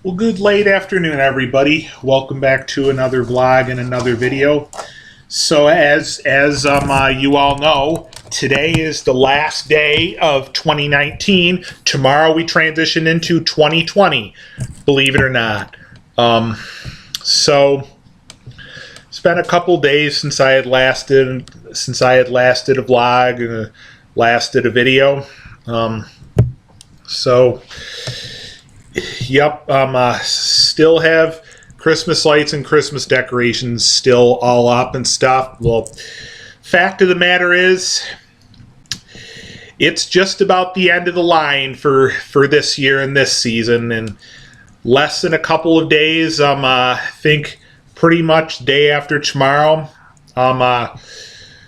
Well, good late afternoon, everybody. Welcome back to another vlog and another video. So, as you all know, today is the last day of 2019. Tomorrow we transition into 2020. Believe it or not. So it's been a couple days since I had last did a vlog and last did a video. Yep, still have Christmas lights and Christmas decorations still all up and stuff. Well, fact of the matter is, it's just about the end of the line for this year and this season, and less than a couple of days. I think pretty much day after tomorrow.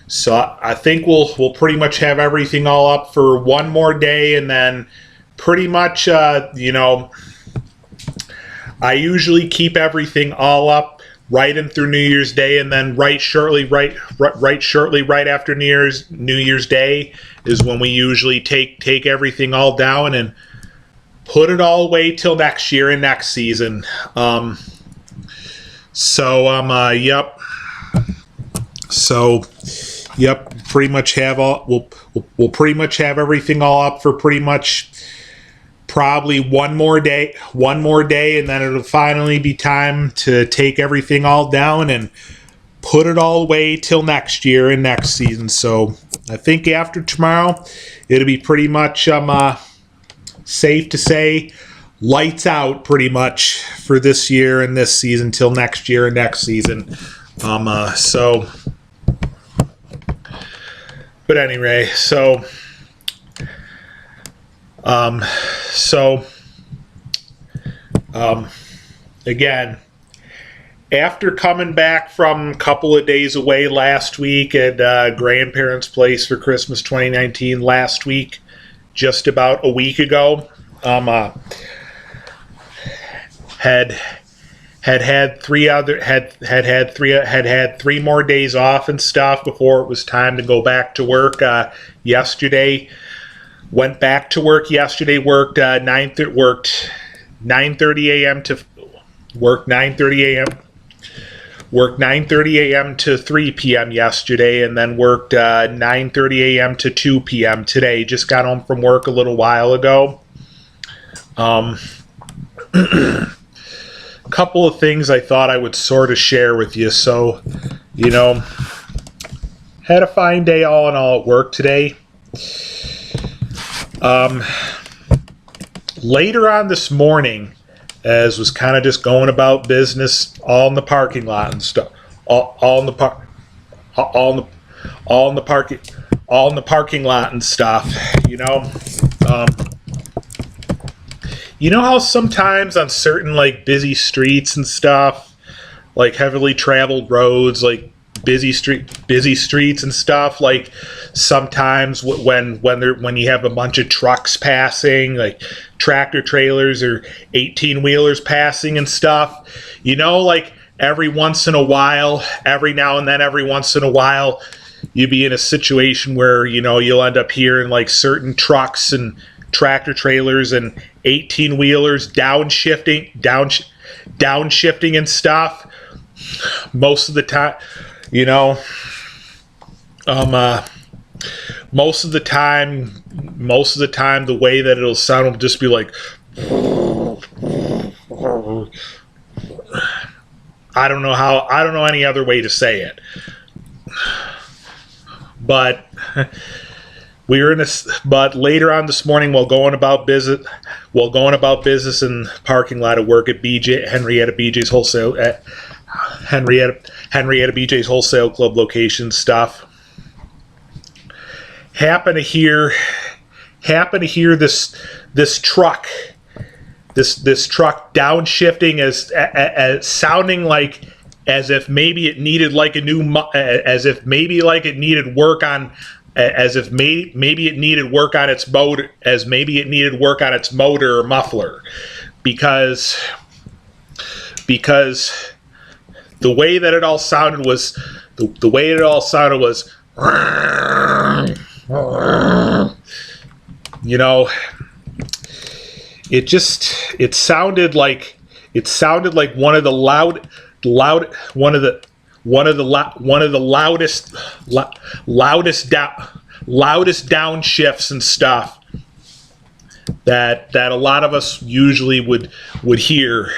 So I think we'll pretty much have everything all up for one more day, and then pretty much, I usually keep everything all up right in through New Year's Day, and then right shortly after New Year's Day is when we usually take everything all down and put it all away till next year and next season. Yep. So, yep. Pretty much have we'll pretty much have everything all up for pretty much probably one more day, and then it'll finally be time to take everything all down and put it all away till next year and next season. So I think after tomorrow, it'll be pretty much safe to say lights out pretty much for this year and this season till next year and next season. But anyway, again, after coming back from a couple of days away last week at grandparents' place for Christmas 2019 last week, just about a week ago, had three more days off and stuff before it was time to go back to work. Yesterday, went back to work yesterday. Worked 9:30 a.m. to 3 p.m. yesterday, and then worked 9:30 a.m. to 2 p.m. today. Just got home from work a little while ago. Couple of things I thought I would sort of share with you. So, had a fine day all in all at work today. Later on this morning, as was kind of just going about business, all in the parking lot and stuff, all in the parking lot and stuff. You know how sometimes on certain busy streets and stuff, like heavily traveled roads, like busy streets and stuff, like sometimes when you have a bunch of trucks passing, like tractor trailers or 18-wheelers passing and stuff, every now and then you be in a situation where you'll end up hearing certain trucks and tractor trailers and 18-wheelers downshifting and stuff. Most of the time, the way that it'll sound will just be like, I don't know any other way to say it. But but later on this morning, while going about business in the parking lot at work at Henrietta BJ's Wholesale Club location stuff, happen to hear this truck downshifting as sounding like as if maybe it needed work on its motor or muffler, because the way that it all sounded was it sounded like it sounded like one of the loudest downshifts and stuff that a lot of us usually would hear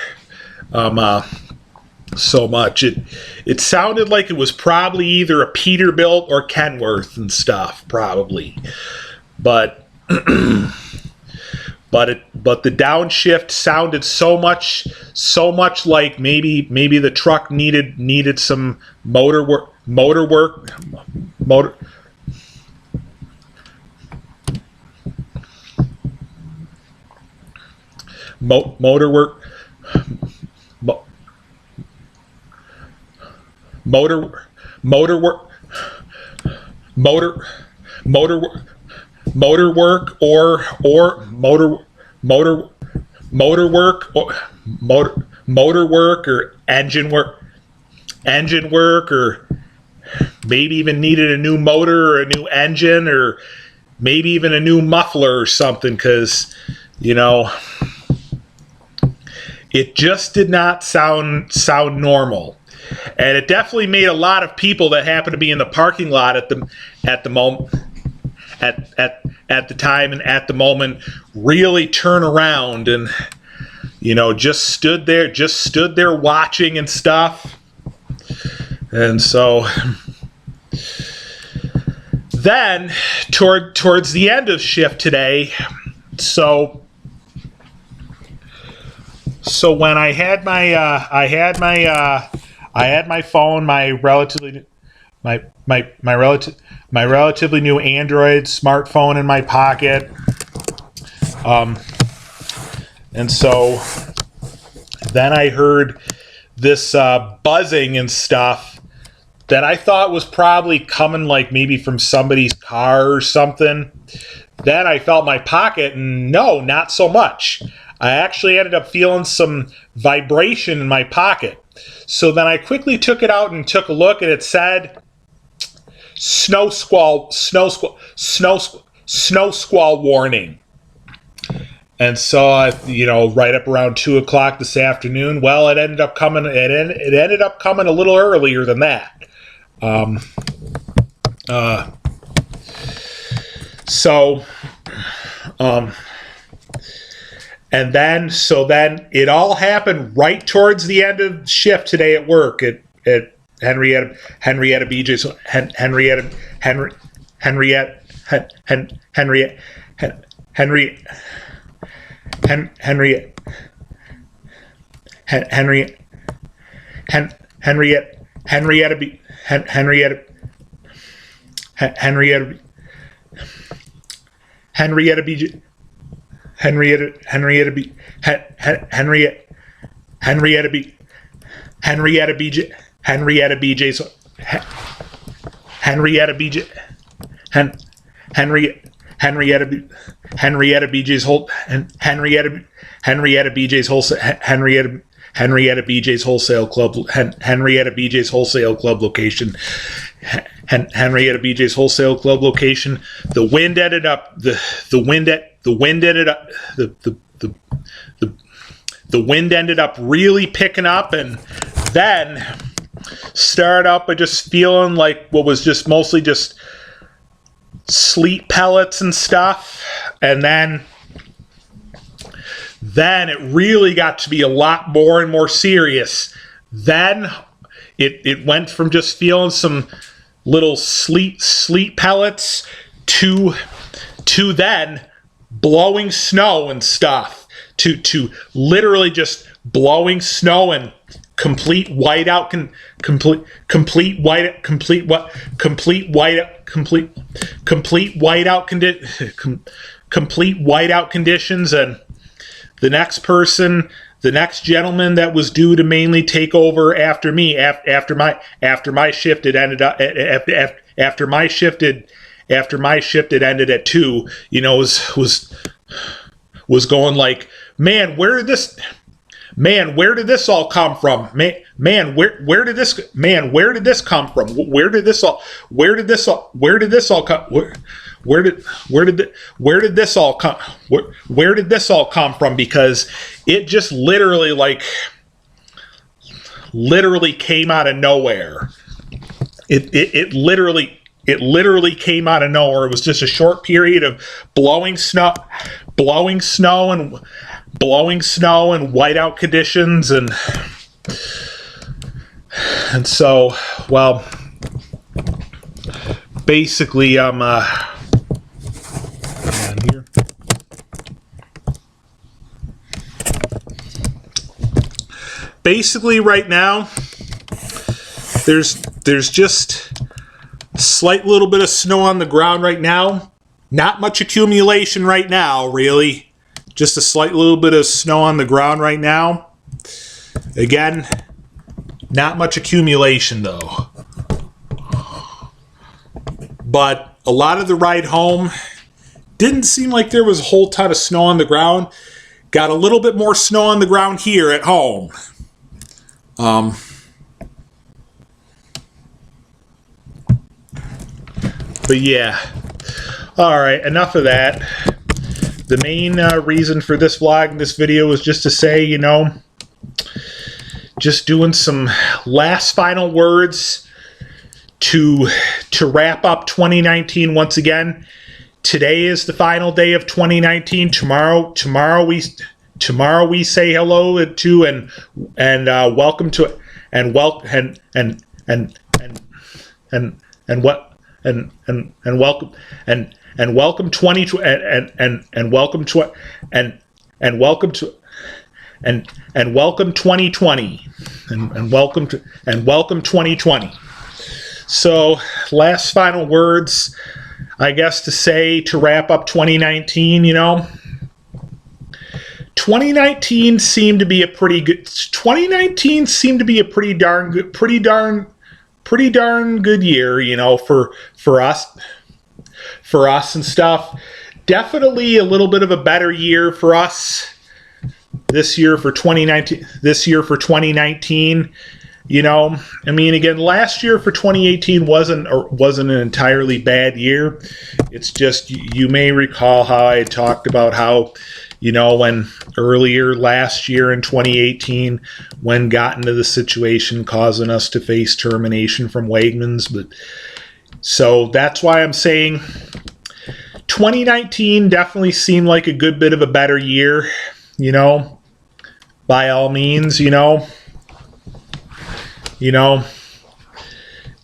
so much. It sounded like it was probably either a Peterbilt or Kenworth and stuff, probably. But but the downshift sounded so much like maybe the truck needed some motor work motor work or engine work, or maybe even needed a new motor or a new engine, or maybe even a new muffler or something, because it just did not sound normal. And it definitely made a lot of people that happened to be in the parking lot at the moment, at the time and at the moment, really turn around and just stood there watching and stuff. And so then towards the end of shift today, so when I had my phone, my relatively new Android smartphone in my pocket, and so then I heard this buzzing and stuff that I thought was probably coming like maybe from somebody's car or something. Then I felt my pocket, and no, not so much. I actually ended up feeling some vibration in my pocket. So then I quickly took it out and took a look, and it said snow squall warning. And so right up around 2:00 this afternoon, well, it ended up coming a little earlier than that. And then it all happened right towards the end of shift today at work at Henrietta BJ's Wholesale Club, Henrietta BJ's Wholesale Club location. Henrietta BJ's Wholesale Club location. The wind ended up really picking up, and then started up by just feeling like what was just mostly just sleet pellets and stuff. And then it really got to be a lot more and more serious. Then it went from just feeling some little sleet pellets to then blowing snow and stuff, to literally just blowing snow and complete whiteout conditions. And the next gentleman that was due to mainly take over after me, after my shift had ended up after my shift had ended at 2, was going like, man, where did this all come from? Man, where did this come from? Where did this all come? where did this all come where did this all come from? Because it just literally came out of nowhere. It literally came out of nowhere. It was just a short period of blowing snow and whiteout conditions, and so, well, basically here. Basically right now there's just a slight little bit of snow on the ground right now. Not much accumulation right now, really. Just a slight little bit of snow on the ground right now. Again, not much accumulation though. But a lot of the ride home didn't seem like there was a whole ton of snow on the ground. Got a little bit more snow on the ground here at home. But yeah. Alright, enough of that. The main reason for this vlog and this video was just to say, you know, just doing some last final words to wrap up 2019 once again. Today is the final day of 2019. Tomorrow we say hello to and welcome to and welcome and welcome and welcome 20 and welcome to and welcome to and welcome 2020 and welcome 2020. So last final words, I guess, to say to wrap up 2019, you know, 2019 seemed to be a pretty darn good year, you know, for us and stuff. Definitely a little bit of a better year for us this year for 2019. You know, I mean, again, last year for 2018 wasn't an entirely bad year. It's just, you may recall how I talked about how, you know, when earlier last year in 2018, when got into the situation causing us to face termination from Wegmans. But so that's why I'm saying 2019 definitely seemed like a good bit of a better year, you know, by all means, you know,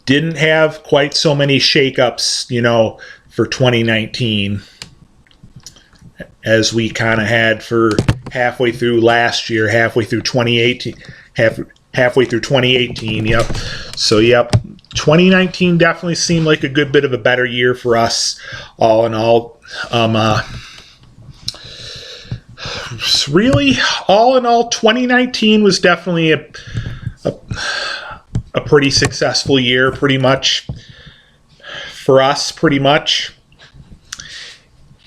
didn't have quite so many shakeups, you know, for 2019 as we kind of had for halfway through last year, halfway through 2018, halfway through 2018. Yep. So, yep. 2019 definitely seemed like a good bit of a better year for us, all in all. Really, all in all, 2019 was definitely a pretty successful year, pretty much for us, pretty much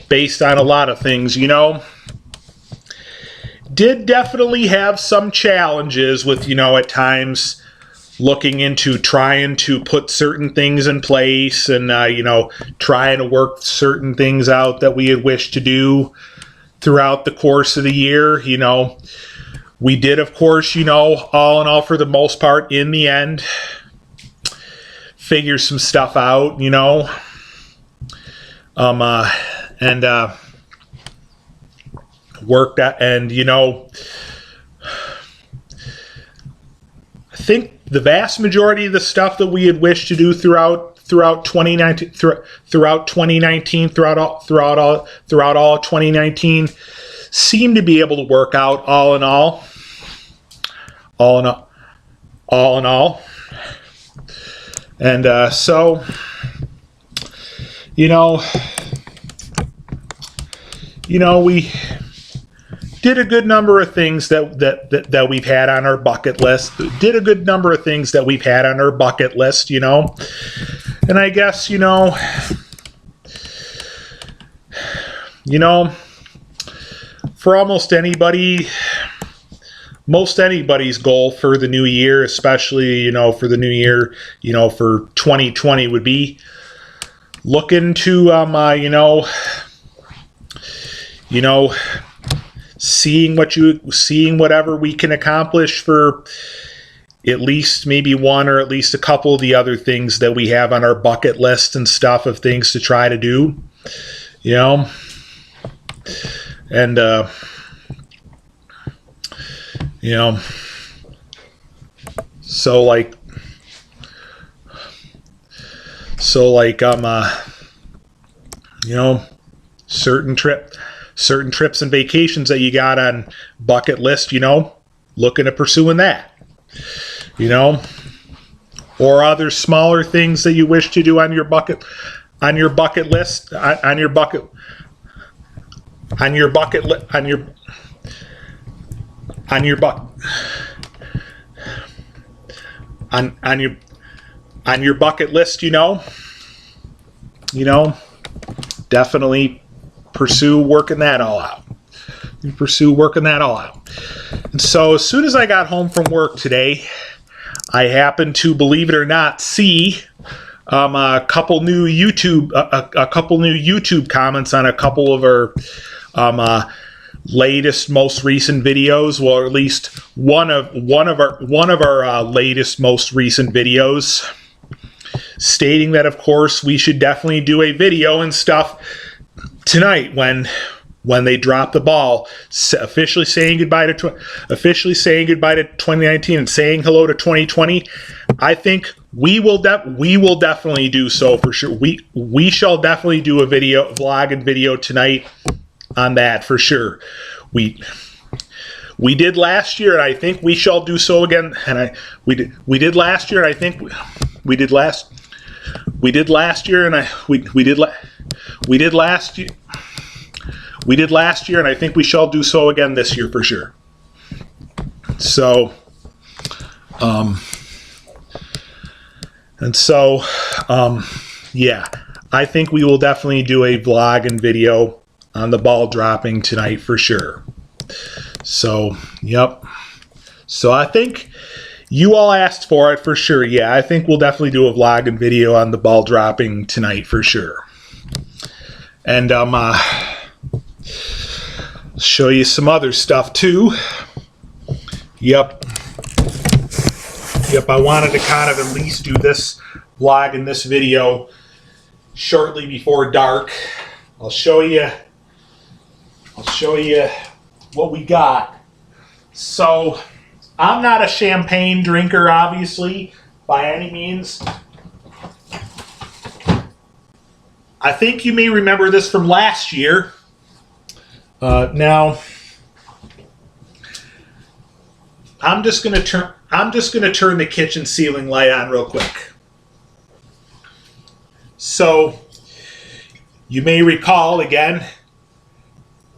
based on a lot of things, you know. Did definitely have some challenges with, you know, at times looking into trying to put certain things in place and, you know, trying to work certain things out that we had wished to do throughout the course of the year. You know, we did, of course, you know, all in all, for the most part, in the end, figure some stuff out, you know, and worked out, and, you know, I think the vast majority of the stuff that we had wished to do throughout 2019, throughout all of 2019, seemed to be able to work out, all in all. And so, you know, we did a good number of things that we've had on our bucket list. Did a good number of things that we've had on our bucket list, you know. And I guess, you know, for almost anybody, most anybody's goal for the new year, especially, you know, for the new year, you know, for 2020 would be looking to seeing whatever we can accomplish for at least maybe one or at least a couple of the other things that we have on our bucket list and stuff of things to try to do, and so like certain trips and vacations that you got on bucket list, looking at pursuing that, or other smaller things that you wish to do on your bucket list, on your bucket list, definitely pursue working that all out. And so as soon as I got home from work today, I happened to, believe it or not, see a couple new YouTube comments on a couple of our latest, most recent videos. Well, or at least one of our latest, most recent videos, stating that, of course, we should definitely do a video and stuff tonight when they drop the ball, officially saying goodbye to 2019 and saying hello to 2020. I think we will definitely do so for sure. We shall definitely do a vlog and video tonight on that for sure. We did last year, and I think we shall do so again. And we did last year, and I think we did last year, and we did last year, and I think we shall do so again this year for sure. So, yeah, I think we will definitely do a vlog and video on the ball dropping tonight for sure. So, yep. So I think you all asked for it for sure. Yeah, I think we'll definitely do a vlog and video on the ball dropping tonight for sure. And show you some other stuff too. Yep, I wanted to kind of at least do this vlog and this video shortly before dark. I'll show you what we got. So I'm not a champagne drinker, obviously, by any means. I think you may remember this from last year. Now, I'm just gonna turn the kitchen ceiling light on real quick. So, you may recall again,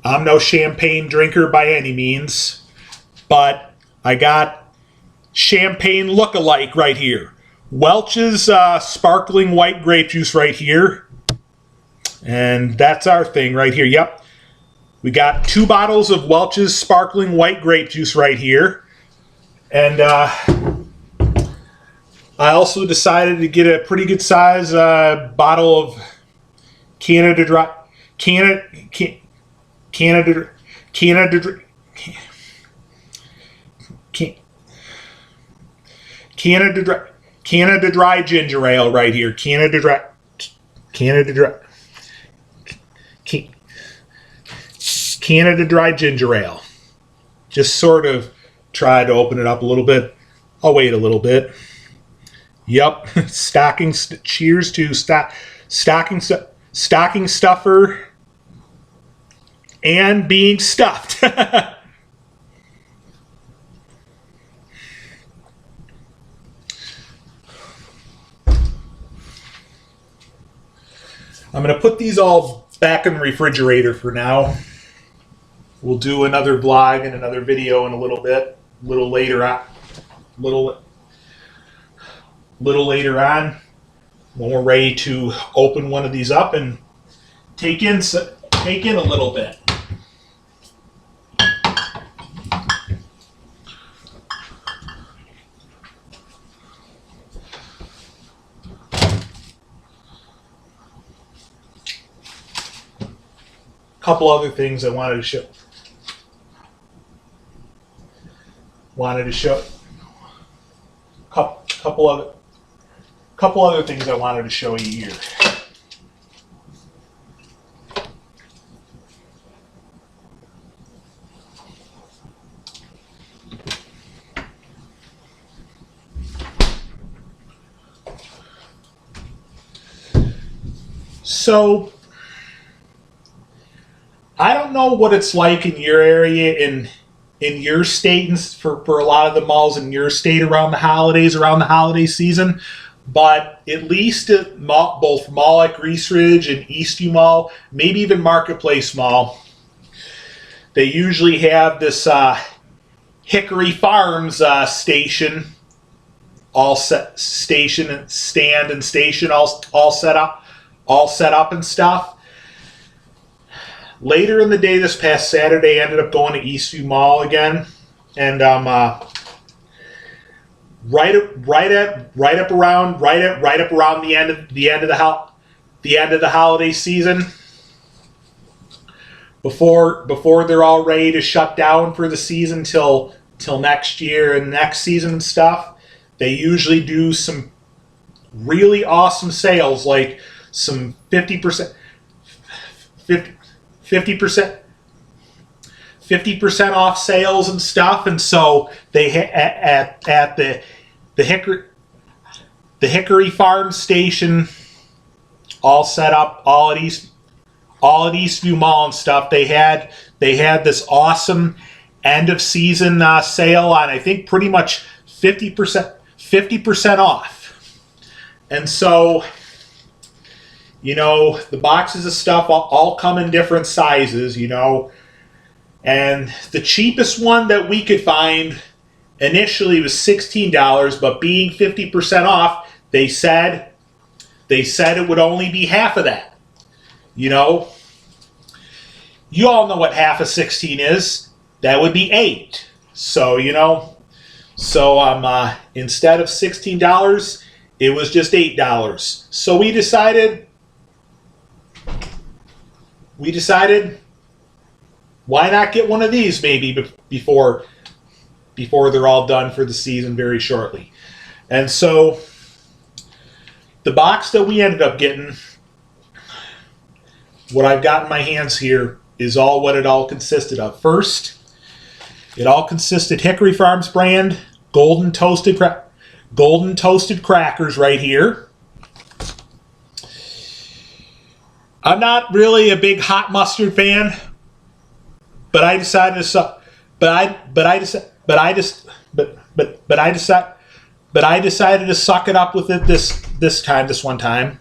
I'm no champagne drinker by any means, but I got champagne look-alike right here. Welch's sparkling white grape juice right here. And that's our thing right here. Yep. We got 2 bottles of Welch's sparkling white grape juice right here. And I also decided to get a pretty good size bottle of Canada Dry ginger ale right here. Canada Dry ginger ale. Just sort of try to open it up a little bit. I'll wait a little bit. Yep. Cheers to stocking stuffer and being stuffed. I'm going to put these all back in the refrigerator for now. We'll do another vlog and another video in a little bit, a little later on, when we're ready to open one of these up and take in a little bit. couple other things I wanted to show. Couple other things I wanted to show you here. So, I don't know what it's like in your area, in your state, and for a lot of the malls in your state around the holiday season, but at least at both Mall at Grease Ridge and Eastview Mall, maybe even Marketplace Mall, they usually have this Hickory Farms station, all set stand and station all set up and stuff. Later in the day this past Saturday, I ended up going to Eastview Mall again, and right up around the end of the holiday season, before they're all ready to shut down for the season till next year and next season and stuff, they usually do some really awesome sales, like some 50% off sales and stuff. And so they at the Hickory Farm station, all set up, all at Eastview Mall and stuff. They had this awesome end of season sale on, I think, pretty much 50% off. And so, you know, the boxes of stuff all come in different sizes, you know. And the cheapest one that we could find initially was $16, but being 50% off, they said it would only be half of that. You know, you all know what half of 16 is. That would be 8. So, you know, instead of $16, it was just $8. So we decided, why not get one of these maybe before they're all done for the season very shortly. And so the box that we ended up getting, what I've got in my hands here, is all what it all consisted of. First, it all consisted Hickory Farms brand golden toasted crackers right here. I'm not really a big hot mustard fan, but I decided to suck it up with it this one time.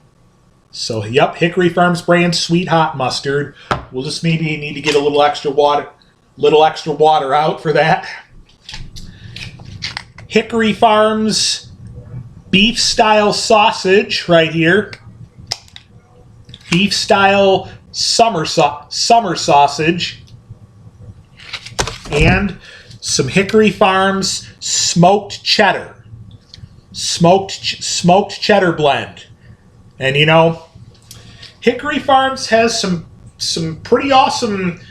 So, yep, Hickory Farms brand sweet hot mustard. We'll just maybe need to get a little extra water out for that. Hickory Farms beef style sausage right here. Beef style summer sausage. And some Hickory Farms smoked cheddar. Smoked cheddar blend. And you know, Hickory Farms has some pretty awesome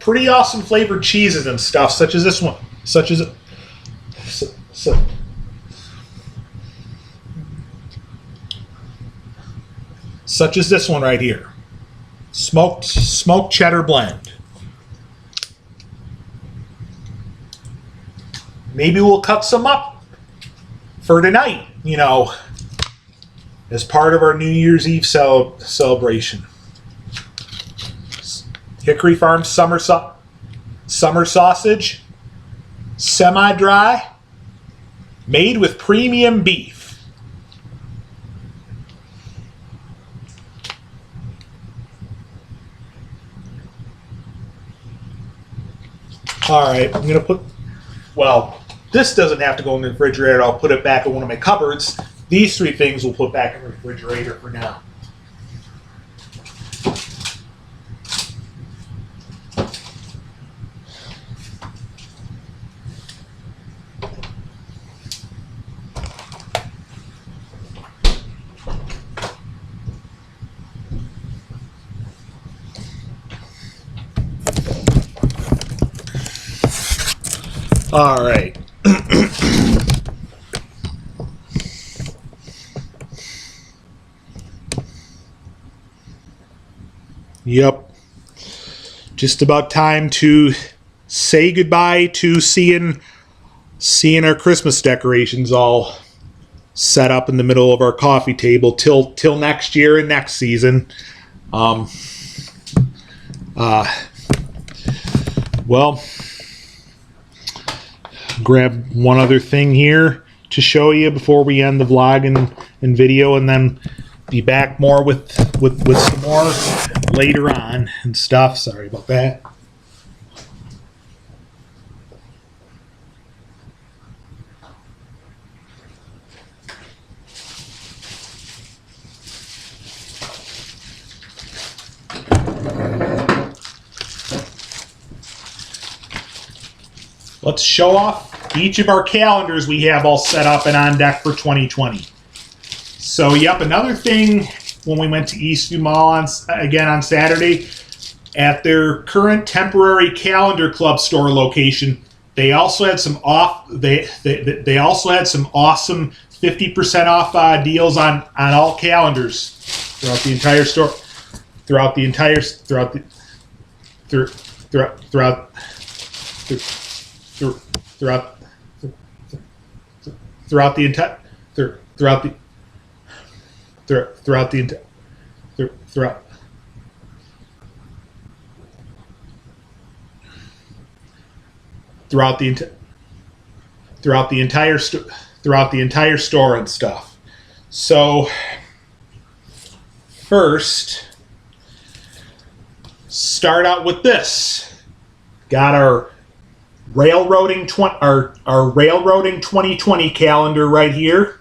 flavored cheeses and stuff, such as this one, such as this one right here, smoked cheddar blend. Maybe we'll cut some up for tonight, you know, as part of our New Year's Eve celebration. Hickory Farm summer sausage, semi-dry, made with premium beef. All right, I'm gonna put, well, this doesn't have to go in the refrigerator. I'll put it back in one of my cupboards. These 3 things we'll put back in the refrigerator for now. All right. Yep. Just about time to say goodbye to seeing our Christmas decorations all set up in the middle of our coffee table till next year and next season. Well, grab one other thing here to show you before we end the vlog and video, and then be back more with some more later on and stuff. Sorry about that. Let's show off each of our calendars we have all set up and on deck for 2020. So, yep, another thing when we went to Eastview Mall again on Saturday, at their current temporary Calendar Club store location, they also had some they also had some awesome 50% off deals on all calendars throughout the entire store, throughout the entire entire store and stuff. So first, start out with this. Got our railroading 2020 calendar right here.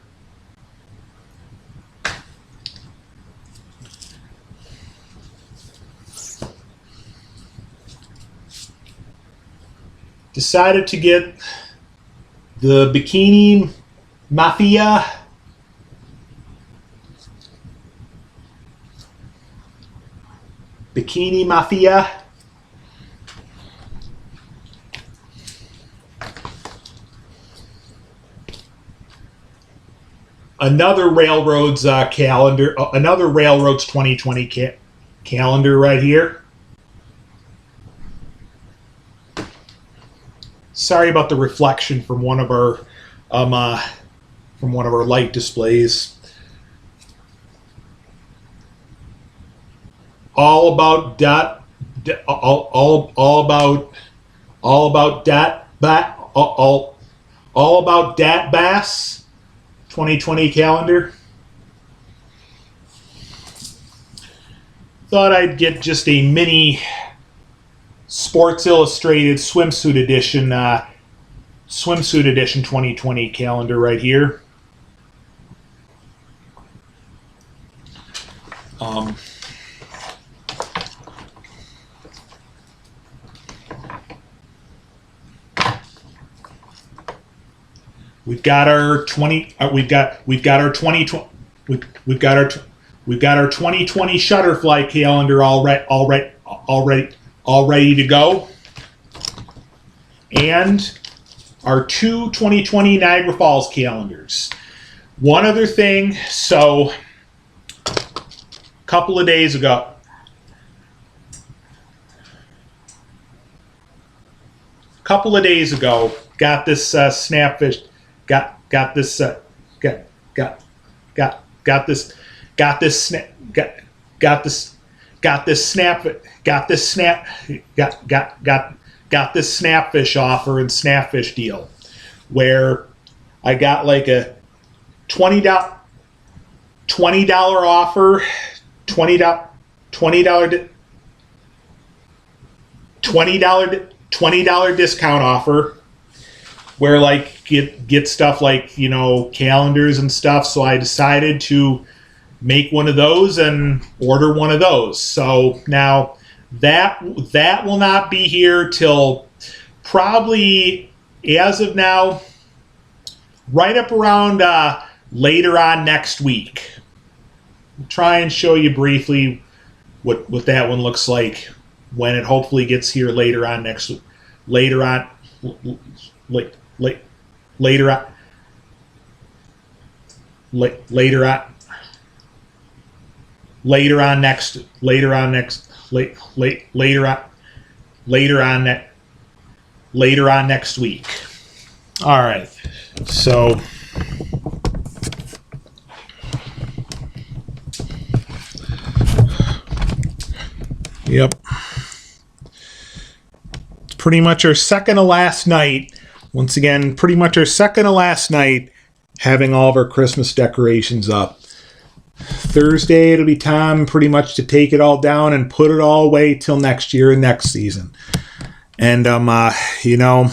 Decided to get the Bikini Mafia another Railroads calendar, another Railroads 2020 calendar right here. Sorry about the reflection from one of our light displays. All about dat Bass 2020 calendar. Thought I'd get just a mini Sports Illustrated swimsuit edition 2020 calendar right here. We've got our 2020 Shutterfly calendar all ready to go, and our two 2020 Niagara Falls calendars. One other thing, so a couple of days ago, got this snapfish. Got this snapfish offer and snapfish deal, where I got like a $20 offer, $20 discount offer, where like get stuff like, you know, calendars and stuff. So I decided to make one of those and order one of those. So now that will not be here till probably, as of now, right up around later on next week. I'll try and show you briefly what that one looks like when it hopefully gets here later on late, late, later on, later on, later on next, later on next, later on, later on next, later on next week. All right, so. Yep. It's pretty much our second to last night. Once again, pretty much our second to last night having all of our Christmas decorations up. Thursday, it'll be time pretty much to take it all down and put it all away till next year and next season. And, you know,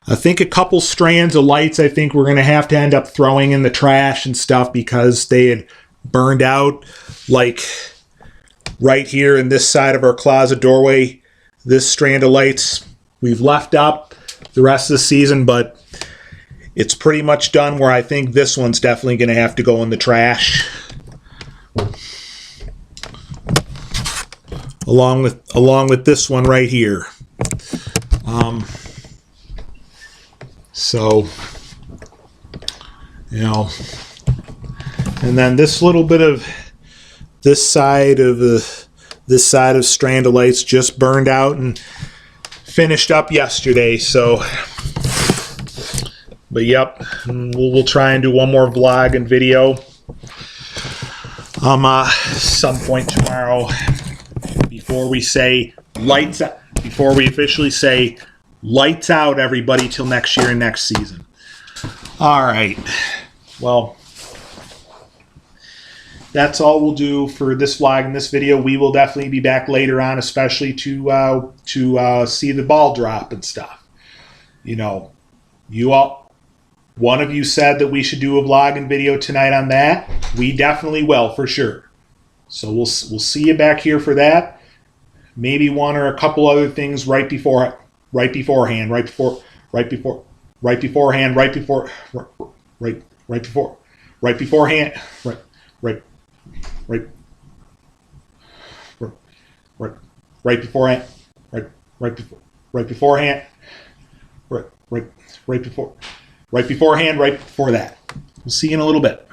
I think a couple strands of lights I think we're going to have to end up throwing in the trash and stuff because they had burned out, like right here in this side of our closet doorway. This strand of lights we've left up the rest of the season, but it's pretty much done where I think this one's definitely going to have to go in the trash. Along with this one right here. So, you know, and then this little bit of this side of strand of lights just burned out and finished up yesterday. So, but yep, we'll try and do one more vlog and video some point tomorrow before we say lights out, before we officially say lights out, everybody, till next year and next season. All right, well, that's all we'll do for this vlog and this video. We will definitely be back later on, especially to see the ball drop and stuff. You know, one of you said that we should do a vlog and video tonight on that. We definitely will, for sure. So we'll see you back here for that. Maybe one or a couple other things right beforehand, right before that. We'll see you in a little bit.